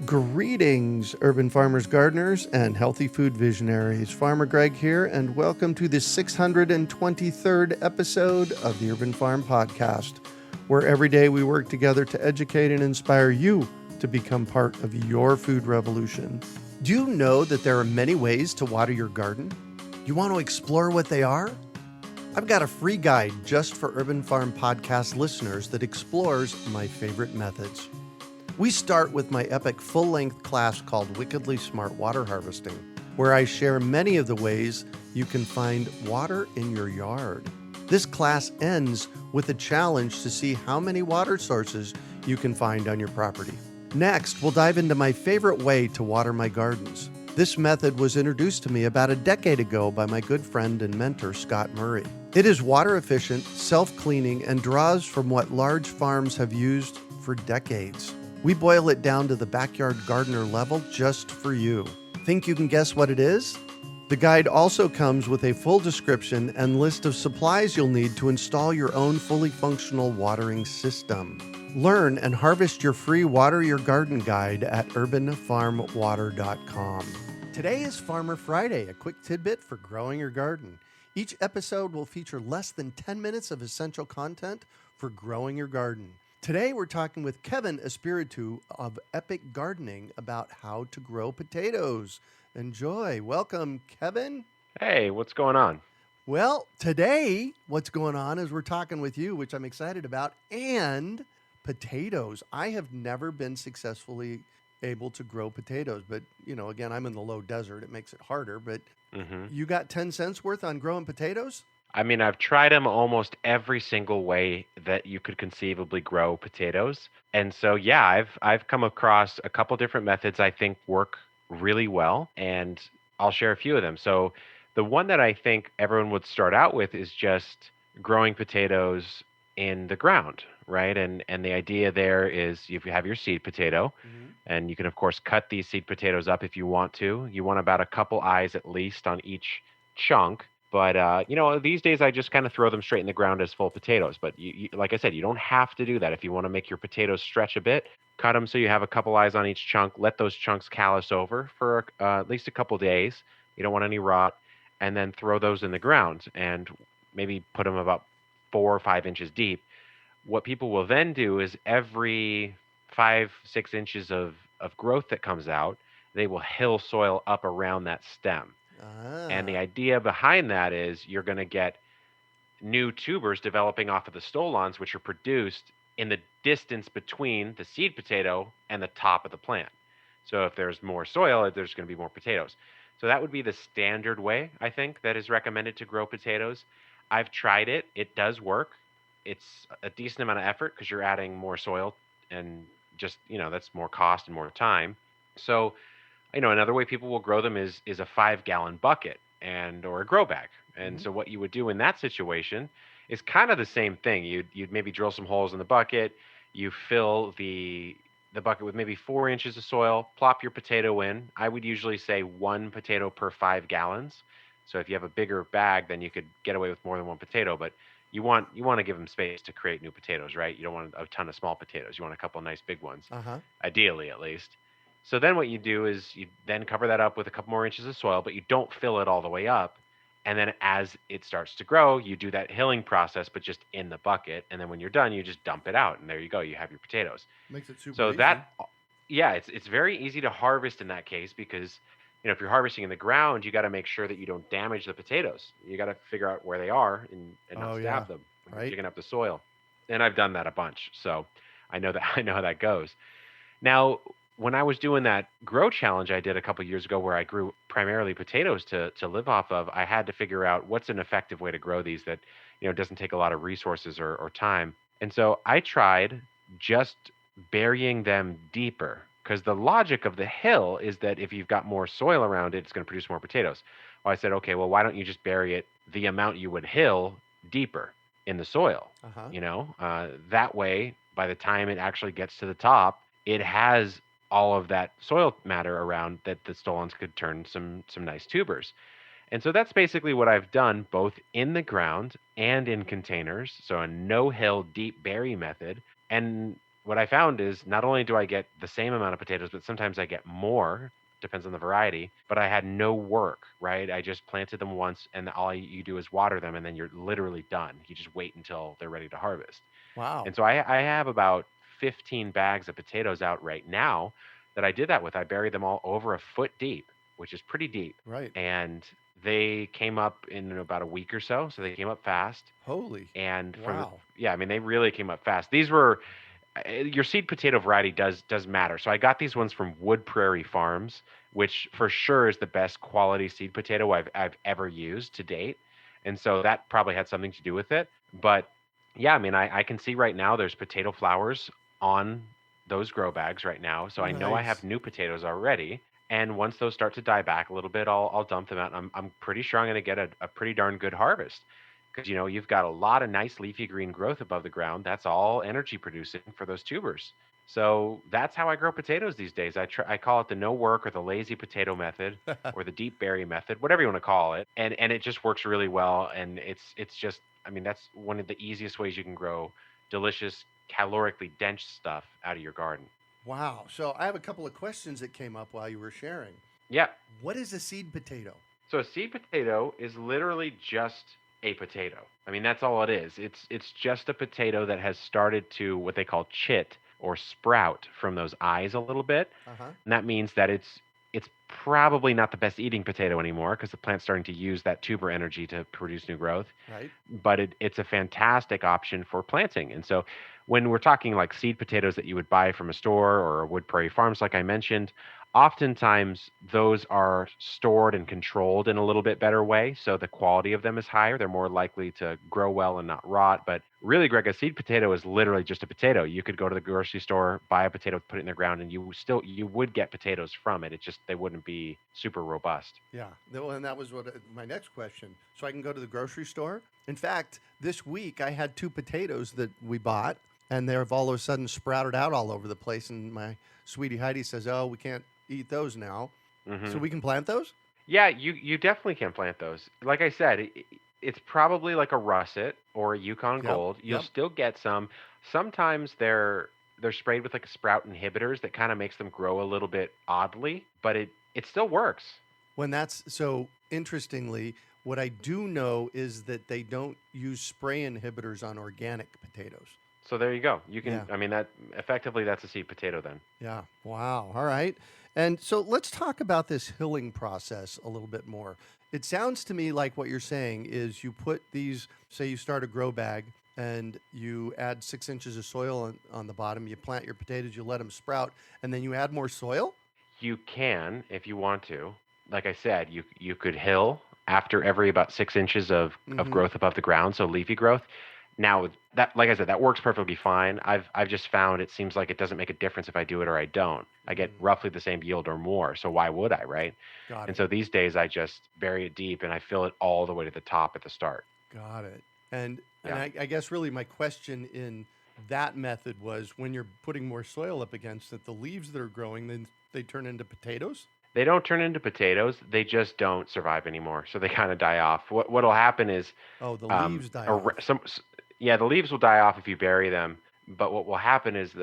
Greetings, urban farmers, gardeners, and healthy food visionaries. Farmer Greg here, and welcome to the 623rd episode of the Urban Farm Podcast, where every day we work together to educate and inspire you to become part of your food revolution. Do you know that there are many ways to water your garden? You want to explore what they are? I've got a free guide just for Urban Farm Podcast listeners that explores my favorite methods. We start with my epic full-length class called Wickedly Smart Water Harvesting, where I share many of the ways you can find water in your yard. This class ends with a challenge to see how many water sources you can find on your property. Next, we'll dive into my favorite way to water my gardens. This method was introduced to me about a decade ago by my good friend and mentor, Scott Murray. It is water efficient, self-cleaning, and draws from what large farms have used for decades. We boil it down to the backyard gardener level just for you. Think you can guess what it is? The guide also comes with a full description and list of supplies you'll need to install your own fully functional watering system. Learn and harvest your free Water Your Garden guide at urbanfarmwater.com. Today is Farmer Friday, a quick tidbit for growing your garden. Each episode will feature less than 10 minutes of essential content for growing your garden. Today, we're talking with Kevin Espiritu of Epic Gardening about how to grow potatoes. Enjoy. Welcome, Kevin. Hey, what's going on? Well, today, what's going on is we're talking with you, which I'm excited about, and potatoes. I have never been successfully able to grow potatoes, but, again, I'm in the low desert. It makes it harder, but You got 10 cents worth on growing potatoes? I mean, I've tried them almost every single way that you could conceivably grow potatoes. And so, yeah, I've come across a couple different methods I think work really well, and I'll share a few of them. So, the one that I think everyone would start out with is just growing potatoes in the ground, right? And the idea there is if you have your seed potato, and you can of course cut these seed potatoes up if you want to. You want about a couple eyes at least on each chunk. But these days I just kind of throw them straight in the ground as full potatoes. But like I said, you don't have to do that. If you want to make your potatoes stretch a bit, cut them so you have a couple eyes on each chunk. Let those chunks callus over for at least a couple days. You don't want any rot, and then throw those in the ground and maybe put them about 4 or 5 inches deep. What people will then do is every 5, 6 inches of growth that comes out, they will hill soil up around that stem. And the idea behind that is you're going to get new tubers developing off of the stolons, which are produced in the distance between the seed potato and the top of the plant. So if there's more soil, there's going to be more potatoes. So that would be the standard way, I think, that is recommended to grow potatoes. I've tried it. It does work. It's a decent amount of effort because you're adding more soil and just, that's more cost and more time. So another way people will grow them is a 5-gallon bucket or a grow bag. And so what you would do in that situation is kind of the same thing. You'd maybe drill some holes in the bucket. You fill the bucket with maybe 4 inches of soil, plop your potato in. I would usually say 1 potato per 5 gallons. So if you have a bigger bag, then you could get away with more than 1 potato. But you want to give them space to create new potatoes, right? You don't want a ton of small potatoes. You want a couple of nice big ones, ideally at least. So then what you do is you then cover that up with a couple more inches of soil, but you don't fill it all the way up. And then as it starts to grow, you do that hilling process, but just in the bucket. And then when you're done, you just dump it out. And there you go. You have your potatoes. Makes it super So easy. it's very easy to harvest in that case because, if you're harvesting in the ground, you got to make sure that you don't damage the potatoes. You got to figure out where they are and not stab them when you're digging up the soil. And I've done that a bunch. So I know how that goes. Now, when I was doing that grow challenge I did a couple years ago where I grew primarily potatoes to live off of, I had to figure out what's an effective way to grow these that, doesn't take a lot of resources or time. And so I tried just burying them deeper because the logic of the hill is that if you've got more soil around it, it's going to produce more potatoes. Well, I said, okay, well, why don't you just bury it the amount you would hill deeper in the soil? That way, by the time it actually gets to the top, it has all of that soil matter around that the stolons could turn some nice tubers. And so that's basically what I've done both in the ground and in containers. So a no-hill deep bury method. And what I found is not only do I get the same amount of potatoes, but sometimes I get more, depends on the variety, but I had no work, right? I just planted them once and all you do is water them and then you're literally done. You just wait until they're ready to harvest. Wow. And so I have about 15 bags of potatoes out right now that I did that with. I buried them all over a foot deep, which is pretty deep. Right. And they came up in about a week or so. So they came up fast. Holy. And Wow. yeah, I mean, they really came up fast. These were your seed potato variety does matter. So I got these ones from Wood Prairie Farms, which for sure is the best quality seed potato I've ever used to date. And so that probably had something to do with it. But yeah, I mean, I can see right now there's potato flowers on those grow bags right now. So I know I have Nice. new potatoes already. And once those start to die back a little bit, I'll dump them out. I'm pretty sure I'm going to get a pretty darn good harvest because you've got a lot of nice leafy green growth above the ground. That's all energy producing for those tubers. So that's how I grow potatoes these days. I call it the no work or the lazy potato method or the deep berry method, whatever you want to call it. And it just works really well. And it's just, I mean, that's one of the easiest ways you can grow delicious, calorically dense stuff out of your garden. Wow. So I have a couple of questions that came up while you were sharing. Yeah. What is a seed potato? So a seed potato is literally just a potato. I mean, that's all it is. It's just a potato that has started to what they call chit or sprout from those eyes a little bit. Uh-huh. And that means that it's probably not the best eating potato anymore because the plant's starting to use that tuber energy to produce new growth. Right. But it's a fantastic option for planting. And so when we're talking like seed potatoes that you would buy from a store or Wood Prairie Farms, like I mentioned, oftentimes those are stored and controlled in a little bit better way. So the quality of them is higher. They're more likely to grow well and not rot. But really, Greg, a seed potato is literally just a potato. You could go to the grocery store, buy a potato, put it in the ground, and you would get potatoes from it. It's just they wouldn't be super robust. Yeah. Well, and that was what my next question. So I can go to the grocery store. In fact, this week I had 2 potatoes that we bought, and they've all of a sudden sprouted out all over the place. And my sweetie Heidi says, "Oh, we can't eat those now." So Hmm. we can plant those? Yeah, you definitely can plant those. Like I said, it's probably like a russet or a Yukon Yep. Gold. You'll Yep. still get some. Sometimes they're sprayed with like a sprout inhibitors that kind of makes them grow a little bit oddly, but it still works. When that's so interestingly, what I do know is that they don't use spray inhibitors on organic potatoes. So there you go. You can, Yeah. I mean, that effectively that's a seed potato then. Yeah. Wow. All right. And so let's talk about this hilling process a little bit more. It sounds to me like what you're saying is you put these, say you start a grow bag and you add 6 inches of soil on the bottom, you plant your potatoes, you let them sprout, and then you add more soil? You can, if you want to. Like I said, you could hill after every about 6 inches of Mm-hmm. growth above the ground, so leafy growth. Now that, like I said, that works perfectly fine. I've just found it seems like it doesn't make a difference if I do it or I don't. I get roughly the same yield or more, so why would I, right? Got And it. so these days I just bury it deep and I fill it all the way to the top at the start. Got it. And Yeah. I guess really my question in that method was when you're putting more soil up against it, the leaves that are growing, then they turn into potatoes? They don't turn into potatoes. They just don't survive anymore. So they kind of die off. What'll happen is Oh, the um, leaves die a off. yeah, the leaves will die off if you bury them. But what will happen is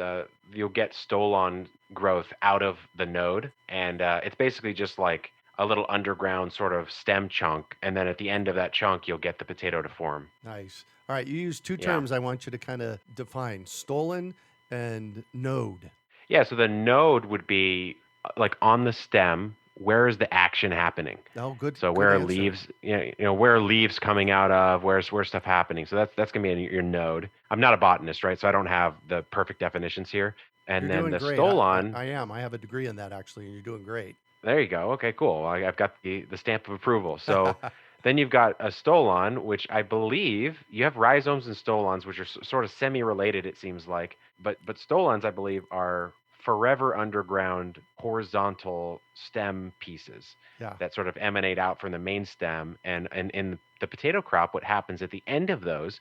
you'll get stolon growth out of the node, and it's basically just like a little underground sort of stem chunk. And then at the end of that chunk, you'll get the potato to form. Nice. All right, you used 2 Yeah. terms I want you to kind of define, stolen and node. Yeah, so the node would be like on the stem. Where is the action happening? Oh, good So good where are answer. leaves? Where are leaves coming out of? Where's stuff happening? So that's gonna be in your node. I'm not a botanist, right? So I don't have the perfect definitions here. And You're then doing the great. I, stolon. I am. I have a degree in that actually, and you're doing great. There you go. Okay, cool. I've got the stamp of approval. So then you've got a stolon, which I believe you have rhizomes and stolons, which are sort of semi-related, it seems like. But stolons, I believe, are forever underground horizontal stem pieces Yeah. that sort of emanate out from the main stem. And in the potato crop, what happens at the end of those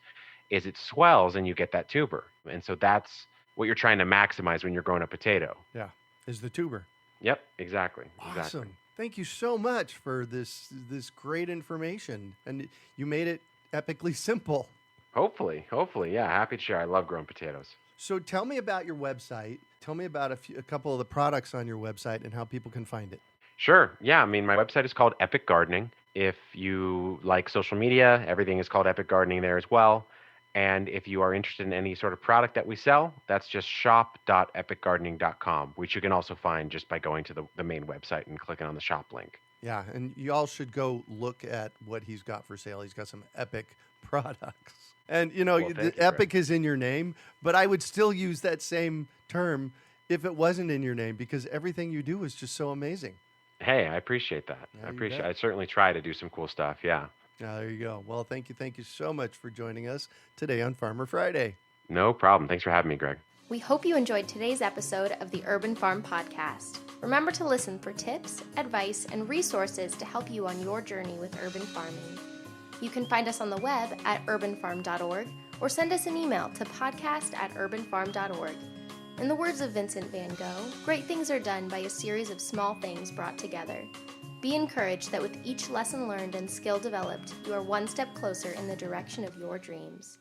is it swells and you get that tuber. And so that's what you're trying to maximize when you're growing a potato. Yeah. Is the tuber. Yep, exactly. Exactly. Awesome. Thank you so much for this great information. And you made it epically simple. Hopefully, yeah. Happy to share. I love growing potatoes. So tell me about your website. Tell me about a couple of the products on your website and how people can find it. Sure. Yeah. I mean, my website is called Epic Gardening. If you like social media, everything is called Epic Gardening there as well. And if you are interested in any sort of product that we sell, that's just shop.epicgardening.com, which you can also find just by going to the main website and clicking on the shop link. Yeah, and you all should go look at what he's got for sale. He's got some epic products. And, Well, the thank you, Greg. epic is in your name, but I would still use that same term if it wasn't in your name because everything you do is just so amazing. Hey, I appreciate that. Yeah, I you appreciate. bet. I certainly try to do some cool stuff. Yeah. There you go. Well, thank you. Thank you so much for joining us today on Farmer Friday. No problem. Thanks for having me, Greg. We hope you enjoyed today's episode of the Urban Farm Podcast. Remember to listen for tips, advice, and resources to help you on your journey with urban farming. You can find us on the web at urbanfarm.org or send us an email to podcast@urbanfarm.org. In the words of Vincent van Gogh, great things are done by a series of small things brought together. Be encouraged that with each lesson learned and skill developed, you are one step closer in the direction of your dreams.